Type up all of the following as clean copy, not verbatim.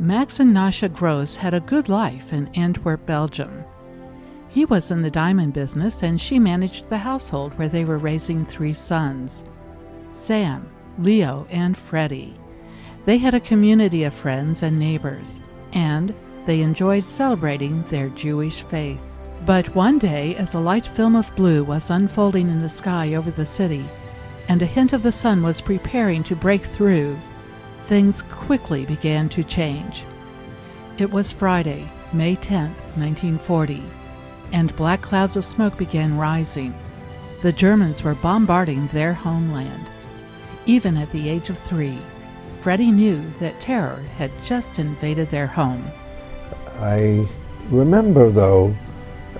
Max and Nasha Gross had a good life in Antwerp, Belgium. He was in the diamond business and she managed the household where they were raising 3 sons, Sam, Leo, and Freddie. They had a community of friends and neighbors, and they enjoyed celebrating their Jewish faith. But one day, as a light film of blue was unfolding in the sky over the city, and a hint of the sun was preparing to break through, things quickly began to change. It was Friday, May 10th, 1940, and black clouds of smoke began rising. The Germans were bombarding their homeland. Even at the age of 3, Freddie knew that terror had just invaded their home. I remember, though,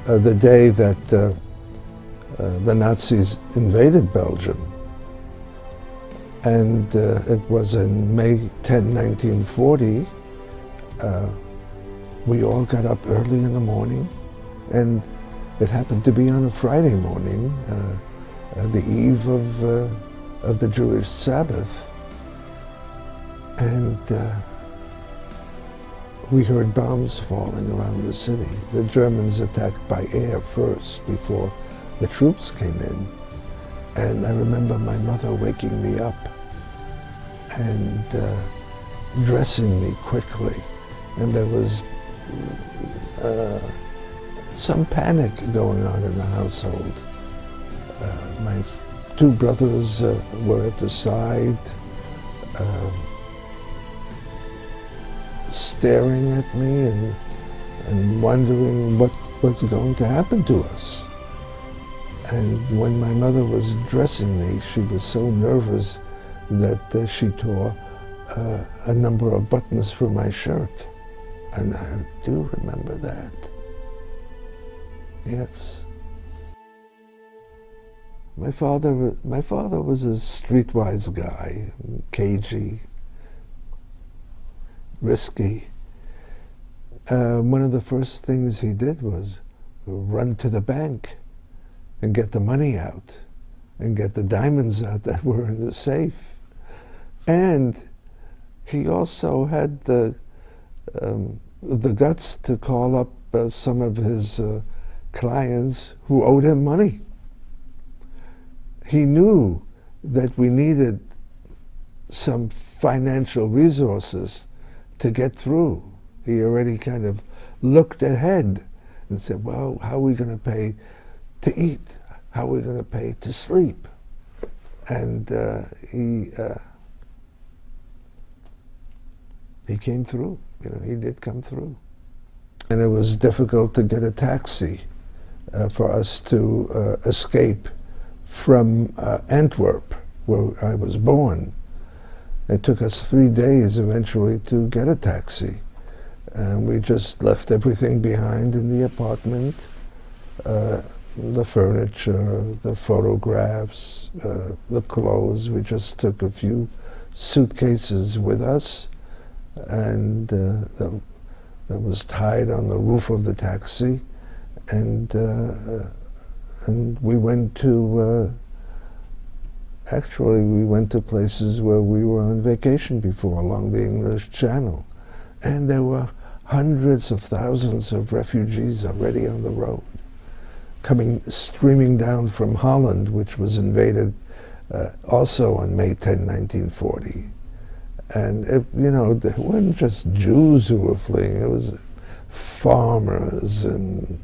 the day that the Nazis invaded Belgium. And it was in May 10, 1940. We all got up early in the morning, and it happened to be on a Friday morning, the eve of the Jewish Sabbath. And we heard bombs falling around the city. The Germans attacked by air first before the troops came in. And I remember my mother waking me up and dressing me quickly. And there was some panic going on in the household. My 2 brothers were at the side, staring at me and wondering what was going to happen to us. And when my mother was dressing me, she was so nervous that she tore a number of buttons from my shirt. And I do remember that. Yes. My father was a streetwise guy, cagey, risky. One of the first things he did was run to the bank and get the money out and get the diamonds out that were in the safe. And he also had the guts to call up some of his clients who owed him money. He knew that we needed some financial resources to get through. He already kind of looked ahead and said, well, how are we going to pay to eat? How are we going to pay to sleep? And he came through. He did come through. And it was difficult to get a taxi for us to escape from Antwerp, where I was born. It took us 3 days eventually to get a taxi. And we just left everything behind in the apartment, the furniture, the photographs, the clothes. We just took a few suitcases with us, and that was tied on the roof of the taxi. And we went to actually, we went to places where we were on vacation before, along the English Channel. And there were hundreds of thousands of refugees already on the road, streaming down from Holland, which was invaded also on May 10, 1940. And, there weren't just Jews who were fleeing, it was farmers and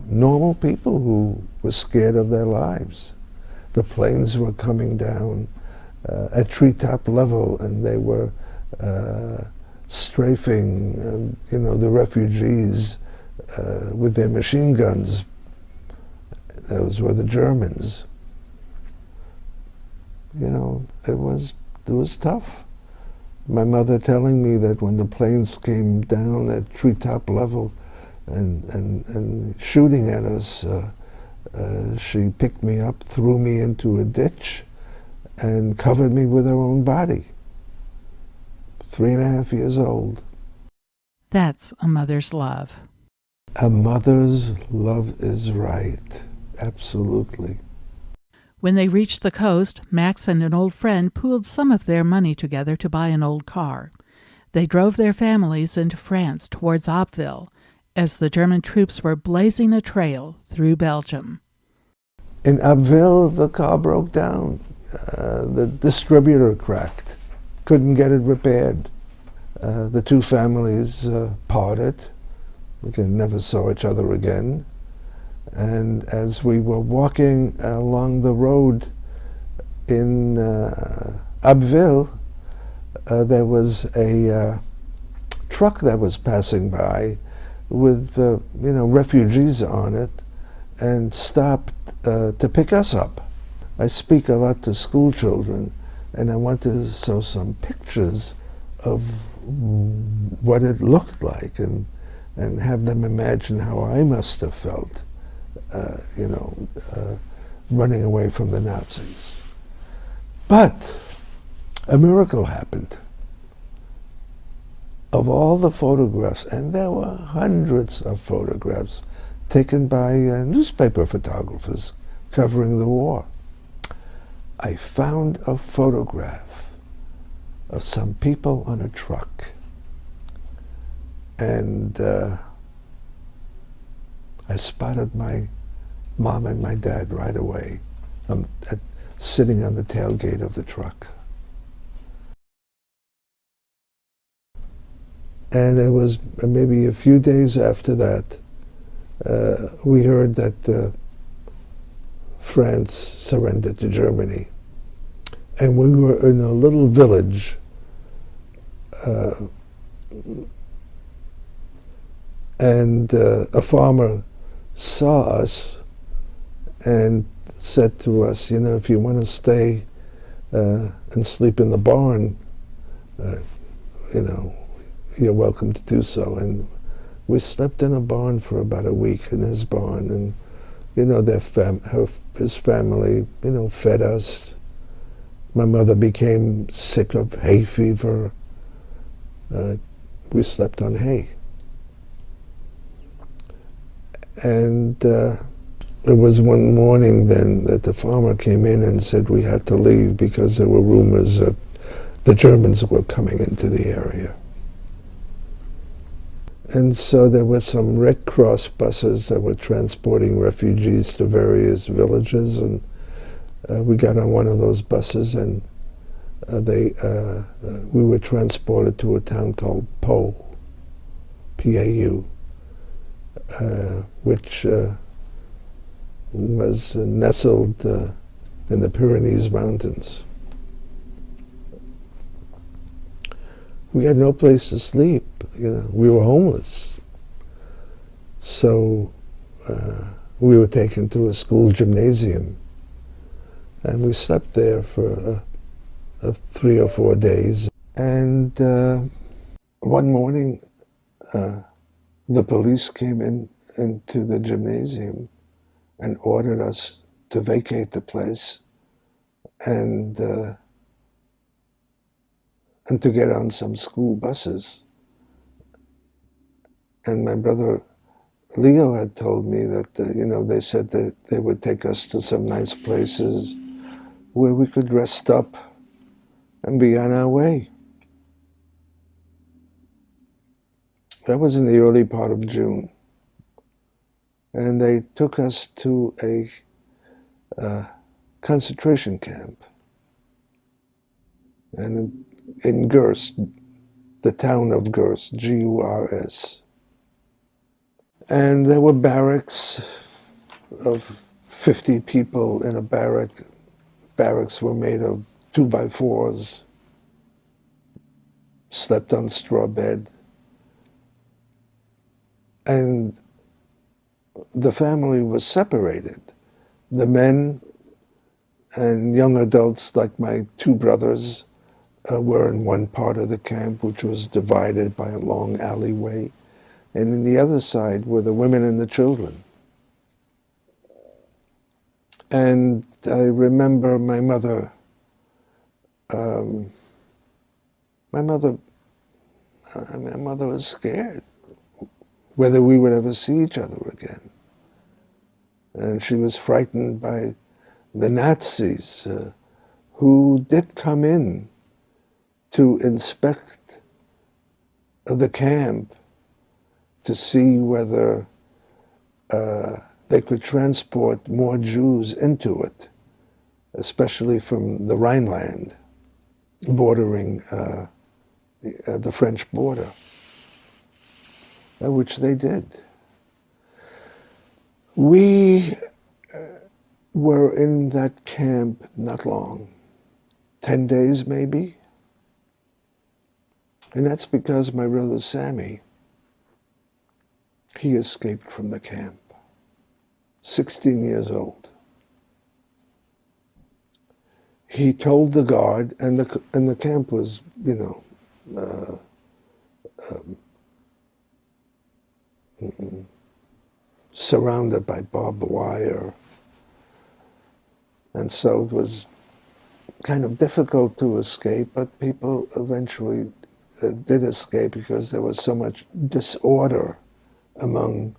normal people who were scared of their lives. The planes were coming down at treetop level, and they were strafing, the refugees with their machine guns. Those were the Germans. It was tough. My mother telling me that when the planes came down at treetop level and shooting at us, she picked me up, threw me into a ditch, and covered me with her own body. 3.5 years old. That's a mother's love. A mother's love is right. Absolutely. When they reached the coast, Max and an old friend pooled some of their money together to buy an old car. They drove their families into France towards Abbeville as the German troops were blazing a trail through Belgium. In Abbeville, the car broke down. The distributor cracked. Couldn't get it repaired. The two families parted. We never saw each other again. And as we were walking along the road in Abbeville, there was a truck that was passing by with refugees on it, and stopped to pick us up. I speak a lot to school children, and I want to show some pictures of what it looked like, and have them imagine how I must have felt, running away from the Nazis. But a miracle happened. Of all the photographs, and there were hundreds of photographs taken by newspaper photographers covering the war, I found a photograph of some people on a truck. And I spotted my mom and my dad right away, sitting on the tailgate of the truck. And it was maybe a few days after that, we heard that France surrendered to Germany. And we were in a little village and a farmer saw us and said to us, if you want to stay and sleep in the barn, you're welcome to do so. And we slept in a barn for about a week in his barn, and his family, fed us. My mother became sick of hay fever. We slept on hay. And it was one morning then that the farmer came in and said we had to leave because there were rumors that the Germans were coming into the area. And so there were some Red Cross buses that were transporting refugees to various villages, and we got on one of those buses, and we were transported to a town called Pau, P-A-U, which was nestled in the Pyrenees Mountains. We had no place to sleep. We were homeless. So we were taken to a school gymnasium, and we slept there for 3 or 4 days. And one morning, the police came into the gymnasium and ordered us to vacate the place and to get on some school buses. And my brother Leo had told me that, they said that they would take us to some nice places where we could rest up and be on our way. That was in the early part of June. And they took us to a concentration camp. And in Gurs, the town of Gurs, G-U-R-S. And there were barracks of 50 people in a barrack. Barracks were made of 2x4s, slept on straw bed. And the family was separated. The men and young adults, like my 2 brothers, were in one part of the camp, which was divided by a long alleyway. And in the other side were the women and the children. And I remember my mother was scared whether we would ever see each other again. And she was frightened by the Nazis who did come in to inspect the camp to see whether they could transport more Jews into it, especially from the Rhineland, bordering the French border, which they did. We were in that camp not long, 10 days maybe, and that's because my brother Sammy, he escaped from the camp, 16 years old. He told the guard, and the camp was, surrounded by barbed wire, and so it was kind of difficult to escape, but people eventually did escape because there was so much disorder among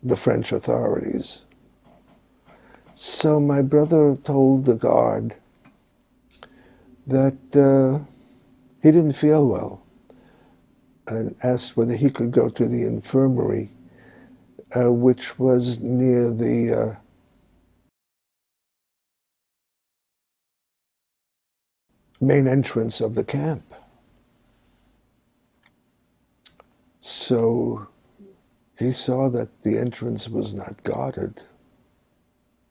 the French authorities. So my brother told the guard that he didn't feel well and asked whether he could go to the infirmary, which was near the main entrance of the camp. So he saw that the entrance was not guarded,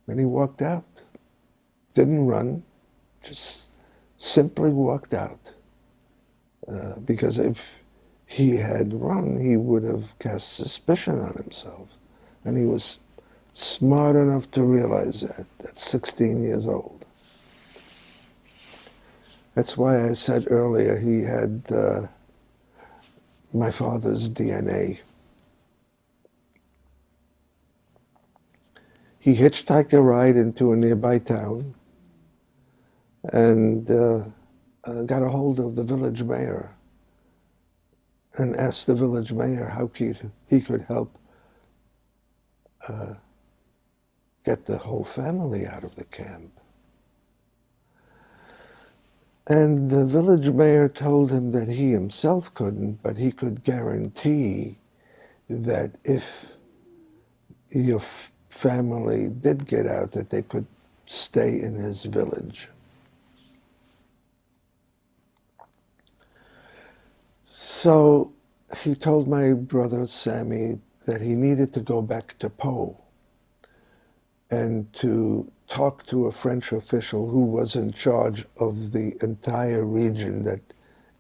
and he walked out. Didn't run, just simply walked out. Because if he had run, he would have cast suspicion on himself. And he was smart enough to realize that at 16 years old. That's why I said earlier he had my father's DNA. He hitchhiked a ride into a nearby town and got a hold of the village mayor and asked the village mayor how he could help get the whole family out of the camp. And the village mayor told him that he himself couldn't, but he could guarantee that if your family did get out, that they could stay in his village. So he told my brother Sammy that he needed to go back to Pau and to talk to a French official who was in charge of the entire region that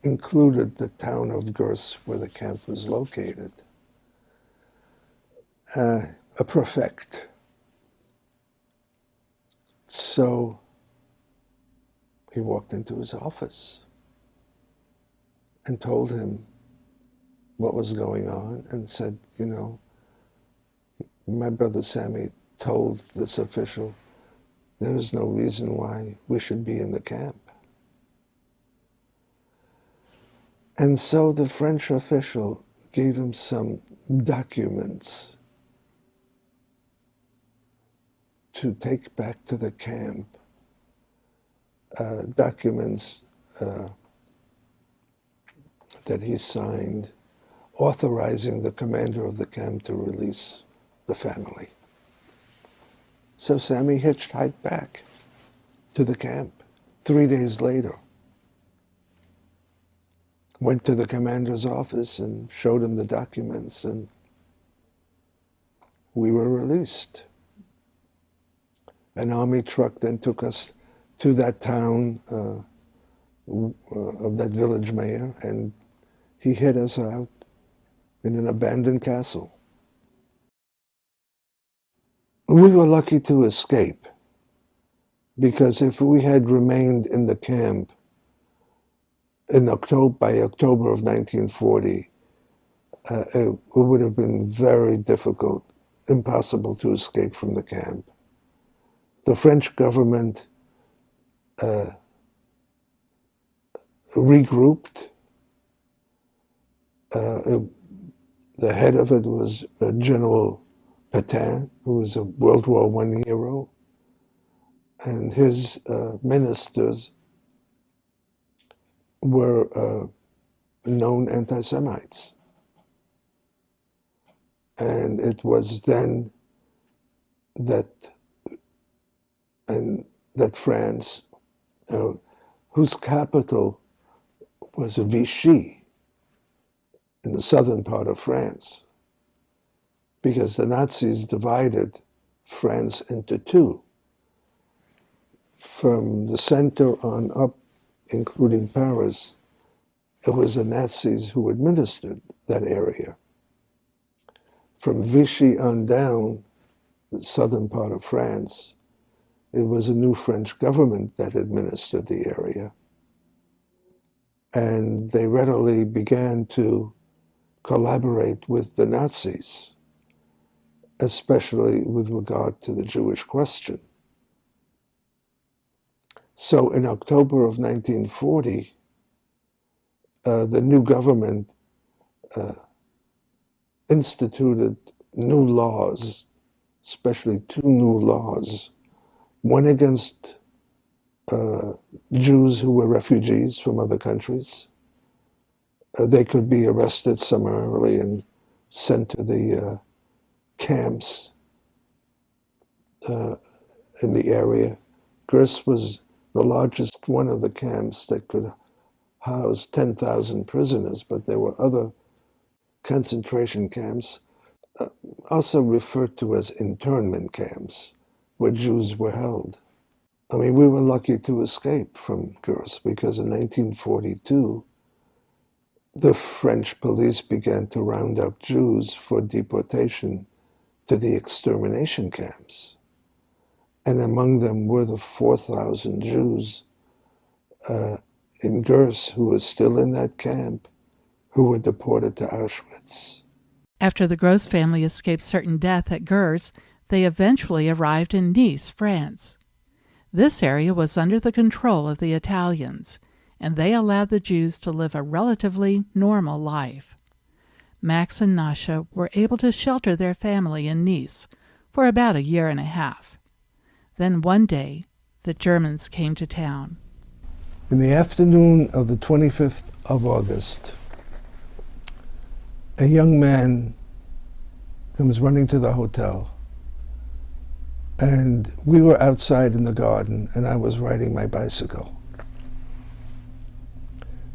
included the town of Gurs, where the camp was located. A prefect. So he walked into his office and told him what was going on and said, my brother Sammy told this official there is no reason why we should be in the camp. And so the French official gave him some documents to take back to the camp, documents that he signed authorizing the commander of the camp to release the family. So Sammy hitchhiked back to the camp 3 days later, went to the commander's office and showed him the documents, and we were released. An army truck then took us to that town of that village mayor, and he hid us out in an abandoned castle. We were lucky to escape, because if we had remained in the camp by October of 1940, it would have been very difficult, impossible to escape from the camp. The French government regrouped. The head of it was General Petain, who was a World War I hero. and his ministers were known anti-Semites. And it was then that France, whose capital was Vichy in the southern part of France, because the Nazis divided France into two. From the center on up, including Paris, it was the Nazis who administered that area. From Vichy on down, the southern part of France, it was a new French government that administered the area. And they readily began to collaborate with the Nazis, especially with regard to the Jewish question. So in October of 1940, the new government instituted new laws, especially two new laws, one against Jews who were refugees from other countries. They could be arrested summarily and sent to the camps in the area. Gurs was the largest one of the camps that could house 10,000 prisoners, but there were other concentration camps, also referred to as internment camps, where Jews were held. I mean, we were lucky to escape from Gurs because in 1942, the French police began to round up Jews for deportation to the extermination camps. And among them were the 4,000 Jews in Gurs who were still in that camp, who were deported to Auschwitz. After the Gros family escaped certain death at Gurs, they eventually arrived in Nice, France. This area was under the control of the Italians, and they allowed the Jews to live a relatively normal life. Max and Nasha were able to shelter their family in Nice for about a year and a half. Then one day, the Germans came to town. In the afternoon of the 25th of August, a young man comes running to the hotel. And we were outside in the garden, and I was riding my bicycle.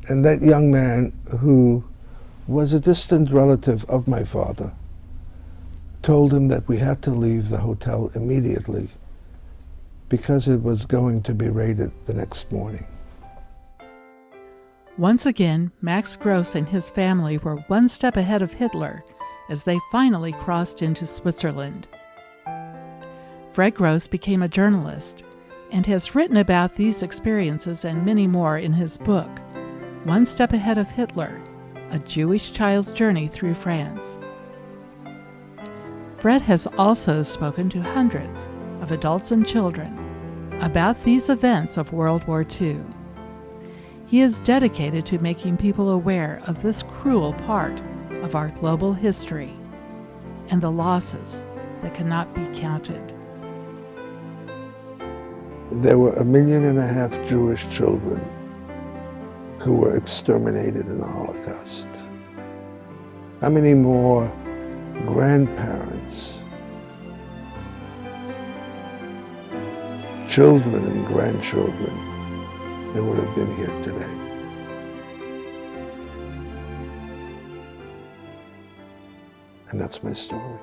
And that young man, who was a distant relative of my father, told him that we had to leave the hotel immediately because it was going to be raided the next morning. Once again, Max Gros and his family were one step ahead of Hitler as they finally crossed into Switzerland. Fred Gros became a journalist and has written about these experiences and many more in his book, One Step Ahead of Hitler, A Jewish Child's Journey Through France. Fred has also spoken to hundreds of adults and children about these events of World War II. He is dedicated to making people aware of this cruel part of our global history and the losses that cannot be counted. There were 1.5 million Jewish children who were exterminated in the Holocaust. How many more grandparents, children and grandchildren, there would have been here today? And that's my story.